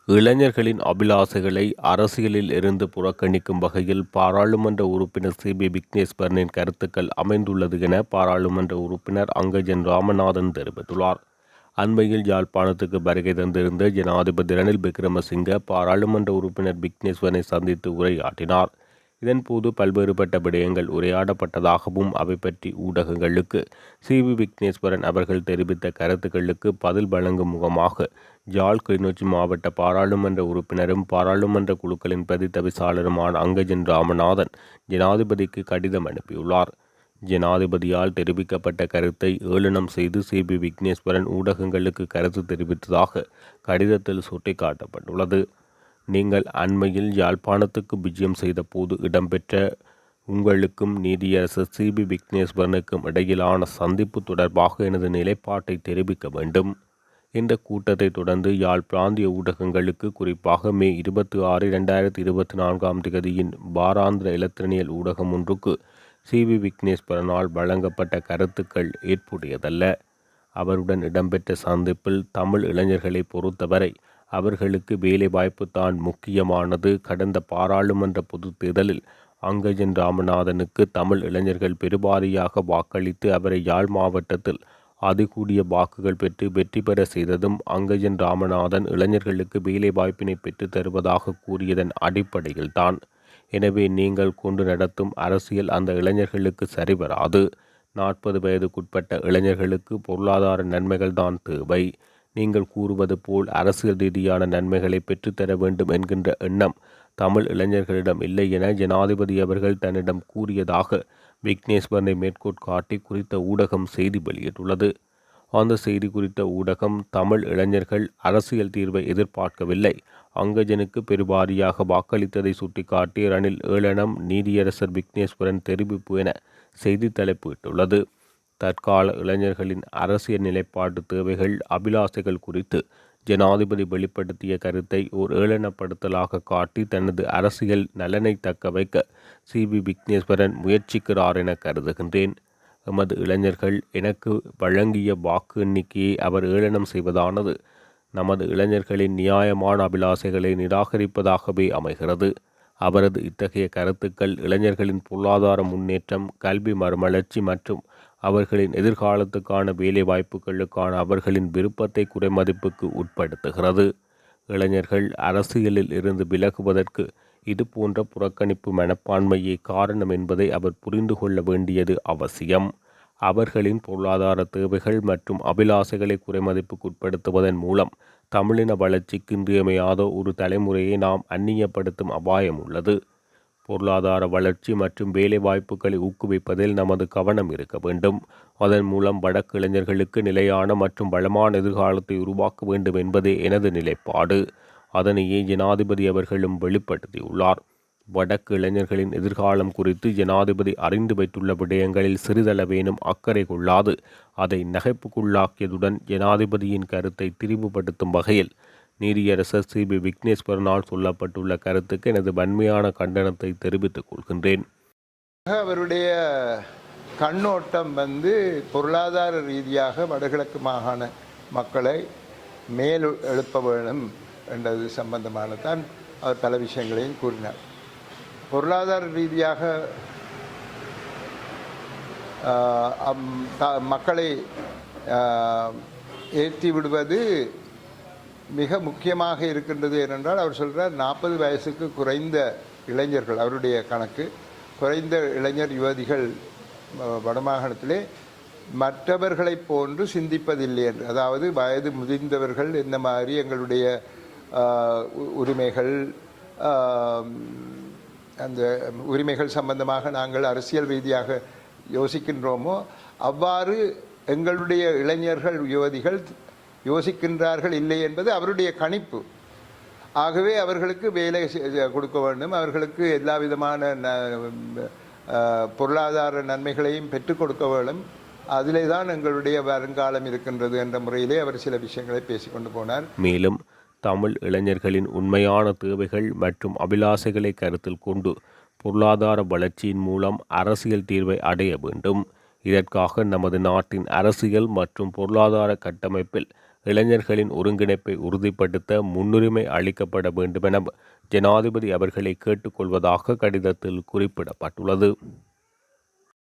இளைஞர்களின் அபிலாசைகளை அரசியலில் இருந்து புறக்கணிக்கும் வகையில் பாராளுமன்ற உறுப்பினர் சி.பி. விக்னேஸ்வரனின் கருத்துக்கள் அமைந்துள்ளது என பாராளுமன்ற உறுப்பினர் அங்கஜன் ராமநாதன் தெரிவித்துள்ளார். அண்மையில் யாழ்ப்பாணத்துக்கு வருகை தந்திருந்த ஜனாதிபதி ரணில் விக்ரமசிங்க பாராளுமன்ற உறுப்பினர் விக்னேஸ்வரனை சந்தித்து உரையாற்றினார். இதன்போது பல்வேறுபட்ட விடயங்கள் உரையாடப்பட்டதாகவும் அவை பற்றி ஊடகங்களுக்கு சி.வி. விக்னேஸ்வரன் அவர்கள் தெரிவித்த கருத்துக்களுக்கு பதில் வழங்கும் முகமாக யாழ் கிளிநொச்சி மாவட்ட பாராளுமன்ற உறுப்பினரும் பாராளுமன்ற குழுக்களின் பிரதி தவிசாளருமான அங்கஜன் ராமநாதன் ஜனாதிபதிக்கு கடிதம் அனுப்பியுள்ளார். ஜனாதிபதியால் தெரிவிக்கப்பட்ட கருத்தை ஏளனம் செய்து சி.பி. விக்னேஸ்வரன் ஊடகங்களுக்கு கருத்து தெரிவித்ததாக கடிதத்தில் சுட்டிக்காட்டப்பட்டுள்ளது. நீங்கள் அண்மையில் யாழ்ப்பாணத்துக்கு விஜயம் செய்த போது இடம்பெற்ற உங்களுக்கும் நீதியரசர் சி.பி. விக்னேஸ்வரனுக்கும் இடையிலான சந்திப்பு தொடர்பாக எனது நிலைப்பாட்டை தெரிவிக்க வேண்டும். இந்த கூட்டத்தை தொடர்ந்து யாழ் பிராந்திய ஊடகங்களுக்கு குறிப்பாக மே 26, 2024 வாராந்திர இலத்திரனியல் ஊடகம் ஒன்றுக்கு சி.வி. விக்னேஸ்வரனால் வழங்கப்பட்ட கருத்துக்கள் ஏற்புடையதல்ல. அவருடன் இடம்பெற்ற சந்திப்பில் தமிழ் இளைஞர்களை பொறுத்தவரை அவர்களுக்கு வேலைவாய்ப்பு தான் முக்கியமானது. கடந்த பாராளுமன்ற பொதுத் தேர்தலில் அங்கஜன் ராமநாதனுக்கு தமிழ் இளைஞர்கள் பெருவாரியாக வாக்களித்து அவரை யாழ் மாவட்டத்தில் அதிகூடிய வாக்குகள் பெற்று வெற்றி பெற செய்ததும் அங்கஜன் ராமநாதன் இளைஞர்களுக்கு வேலைவாய்ப்பினை பெற்று தருவதாக கூறியதன் அடிப்படையில்தான். எனவே நீங்கள் கொண்டு நடத்தும் அரசியல் அந்த இளைஞர்களுக்கு சரிவராது. 40 வயதுக்குட்பட்ட இளைஞர்களுக்கு பொருளாதார நன்மைகள் தான் தேவை. நீங்கள் கூறுவது போல் அரசியல் ரீதியான நன்மைகளை பெற்றுத்தர வேண்டும் என்கின்ற எண்ணம் தமிழ் இளைஞர்களிடம் இல்லை என ஜனாதிபதி அவர்கள் தன்னிடம் கூறியதாக விக்னேஸ்வரனை மேற்கோட்காட்டி குறித்த ஊடகம் செய்தி வெளியிட்டுள்ளது. அந்த செய்தி குறித்த ஊடகம் தமிழ் இளைஞர்கள் அரசியல் தீர்வை எதிர்பார்க்கவில்லை, அங்கஜனுக்கு பெருவாரியாக வாக்களித்ததை சுட்டிக்காட்டி ரணில் ஏளனம், நீதியரசர் விக்னேஸ்வரன் தெரிவிப்பு என செய்தி தலைப்பிட்டுள்ளது. தற்கால இளைஞர்களின் அரசியல் நிலைப்பாட்டு தேவைகள், அபிலாசைகள் குறித்து ஜனாதிபதி வெளிப்படுத்திய கருத்தை ஓர் ஏளனப்படுத்தலாக காட்டி தனது அரசியல் நலனை தக்க வைக்க சி.வி. விக்னேஸ்வரன் முயற்சிக்கிறார் என கருதுகின்றேன். எமது இளைஞர்கள் எனக்கு வழங்கிய வாக்கு எண்ணிக்கையை அவர் ஏளனம் செய்வதானது நமது இளைஞர்களின் நியாயமான அபிலாசைகளை நிராகரிப்பதாகவே அமைகிறது. அவரது இத்தகைய கருத்துக்கள் இளைஞர்களின் பொருளாதார முன்னேற்றம், கல்வி மறுமலர்ச்சி மற்றும் அவர்களின் எதிர்காலத்துக்கான வேலை வாய்ப்புகளுக்கான அவர்களின் விருப்பத்தை குறைமதிப்புக்கு உட்படுத்துகிறது. இளைஞர்கள் அரசியலில் இருந்து விலகுவதற்கு இது போன்ற புறக்கணிப்பு மனப்பான்மையே காரணம் என்பதை அவர் புரிந்து கொள்ள வேண்டியது அவசியம். அவர்களின் பொருளாதார தேவைகள் மற்றும் அபிலாசைகளை குறைமதிப்புக்குட்படுத்துவதன் மூலம் தமிழின வளர்ச்சிக்கு இன்றியமையாத ஒரு தலைமுறையை நாம் அந்நியப்படுத்தும் அபாயம் உள்ளது. பொருளாதார வளர்ச்சி மற்றும் வேலை வாய்ப்புகளை ஊக்குவிப்பதில் நமது கவனம் இருக்க வேண்டும். அதன் மூலம் வடக்கு இளைஞர்களுக்கு நிலையான மற்றும் வளமான எதிர்காலத்தை உருவாக்க வேண்டும் என்பதே எனது நிலைப்பாடு. அதனையே ஜனாதிபதி அவர்களும் வெளிப்படுத்தியுள்ளார். வடக்கு இளைஞர்களின் எதிர்காலம் குறித்து ஜனாதிபதி அறிந்து வைத்துள்ள விடயங்களில் சிறிதளவேனும் அக்கறை கொள்ளாது அதை நகைப்புக்குள்ளாக்கியதுடன் ஜனாதிபதியின் கருத்தை திரிவுபடுத்தும் வகையில் நீதியரசர் சி.பி. விக்னேஸ்வரனால் சொல்லப்பட்டுள்ள கருத்துக்கு எனது வன்மையான கண்டனத்தை தெரிவித்துக் கொள்கின்றேன். அவருடைய கண்ணோட்டம் பொருளாதார ரீதியாக வடகிழக்கு மாகாண மக்களை மேல் எழுப்ப வேண்டும் என்றது சம்பந்தமானதான் அவர் பல விஷயங்களையும் கூறினார். பொருளாதார ரீதியாக மக்களை ஏற்றி விடுவது மிக முக்கியமாக இருக்கின்றது. ஏனென்றால் அவர் சொல்கிறார் 40 வயசுக்கு குறைந்த இளைஞர்கள், அவருடைய கணக்கு, குறைந்த இளைஞர் யுவதிகள் வடமாகாணத்திலே மற்றவர்களைப் போன்று சிந்திப்பதில்லை என்று. அதாவது வயது முதிர்ந்தவர்கள் இந்த மாதிரி எங்களுடைய உரிமைகள், அந்த உரிமைகள் சம்பந்தமாக நாங்கள் அரசியல் ரீதியாக யோசிக்கின்றோமோ அவ்வாறு எங்களுடைய இளைஞர்கள் யுவதிகள் யோசிக்கின்றார்கள் இல்லை என்பது அவருடைய கணிப்பு. ஆகவே அவர்களுக்கு வேலை கொடுக்க வேண்டும், அவர்களுக்கு எல்லா விதமான பொருளாதார நன்மைகளையும் பெற்றுக் கொடுக்க வேண்டும். அதிலே தான் எங்களுடைய வருங்காலம் இருக்கின்றது என்ற முறையிலே அவர் சில விஷயங்களை பேசிக்கொண்டு போனார். மேலும் தமிழ் இளைஞர்களின் உண்மையான தேவைகள் மற்றும் அபிலாசைகளை கருத்தில் கொண்டு பொருளாதார வளர்ச்சியின் மூலம் அரசியல் தீர்வை அடைய வேண்டும். இதற்காக நமது நாட்டின் அரசியல் மற்றும் பொருளாதார கட்டமைப்பில் இளைஞர்களின் ஒருங்கிணைப்பை உறுதிப்படுத்த முன்னுரிமை அளிக்கப்பட வேண்டுமென ஜனாதிபதி அவர்களை கேட்டுக்கொள்வதாக கடிதத்தில் குறிப்பிடப்பட்டுள்ளது.